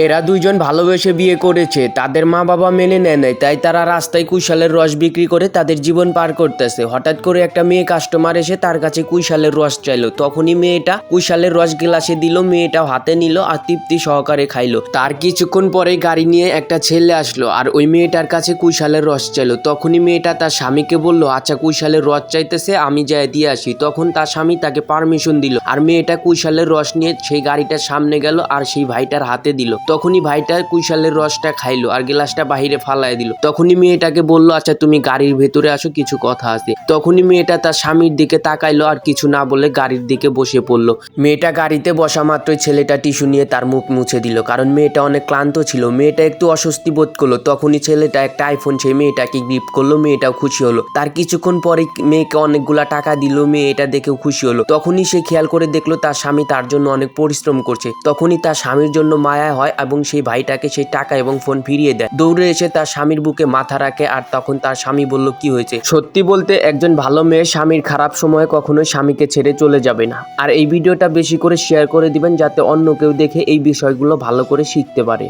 এরা দুইজন ভালোবেসে বিয়ে করেছে, তাদের মা বাবা মেনে নেয় নাই, তাই তারা রাস্তায় কুশালের রস বিক্রি করে তাদের জীবন পার করতেছে। হঠাৎ করে একটা মেয়ে কাস্টমার এসে তার কাছে কুশালের রস চাইলো। তখনই মেয়েটা কুশালের রস গ্লাসে দিল, মেয়েটাও হাতে নিল আর তৃপ্তি সহকারে খাইলো। তার কিছুক্ষণ পরে গাড়ি নিয়ে একটা ছেলে আসলো আর ওই মেয়েটার কাছে কুশালের রস চাইলো। তখনই মেয়েটা তার স্বামীকে বলল, আচ্ছা কুশালের রস চাইতেছে, আমি যাই দিয়ে আসি। তখন তার স্বামী তাকে পারমিশন দিল আর মেয়েটা কুশালের রস নিয়ে সেই গাড়িটার সামনে গেল আর সেই ভাইটার হাতে দিল। তখনই ভাইটা কুশালের রসটা খাইলো আর গ্লাসটা বাহিরে ফালাই দিল। তখনই মেয়েটাকে বলল, আচ্ছা তুমি গাড়ির ভেতরে আসো, কিছু কথা আছে। তখনই মেয়েটা তার স্বামীর দিকে তাকাইলো আর কিছু না বলে গাড়ির দিকে বসে পড়লো। মেয়েটা গাড়িতে বসা মাত্রই ছেলেটা টিস্যু নিয়ে তার মুখ মুছে দিল, কারণ মেয়েটা অনেক ক্লান্ত ছিল। মেয়েটা একটু অস্বস্তি বোধ করলো। তখনই ছেলেটা একটা আইফোন সেই মেয়েটাকে গিফট করলো, মেয়েটাও খুশি হলো। তার কিছুক্ষণ পরে মেয়েকে অনেকগুলা টাকা দিল, মেয়ে এটা দেখেও খুশি হলো। তখনই সে খেয়াল করে দেখলো তার স্বামী তার জন্য অনেক পরিশ্রম করছে। তখনই তার স্বামীর জন্য মায়া হয় এবং সেই ভাইটাকে সেই টাকা এবং ফোন ফিরিয়ে দেয়। দৌড়ে এসে তার স্বামীর বুকে মাথা রাখে আর তখন তার স্বামী বলল, কি হয়েছে? সত্যি বলতে একজন ভালো মেয়ে স্বামীর খারাপ সময়ে কখনোই স্বামীকে ছেড়ে চলে যাবে না। আর এই ভিডিওটা বেশি করে শেয়ার করে দিবেন যাতে অন্য কেউ দেখে এই বিষয়গুলো ভালো করে শিখতে পারে।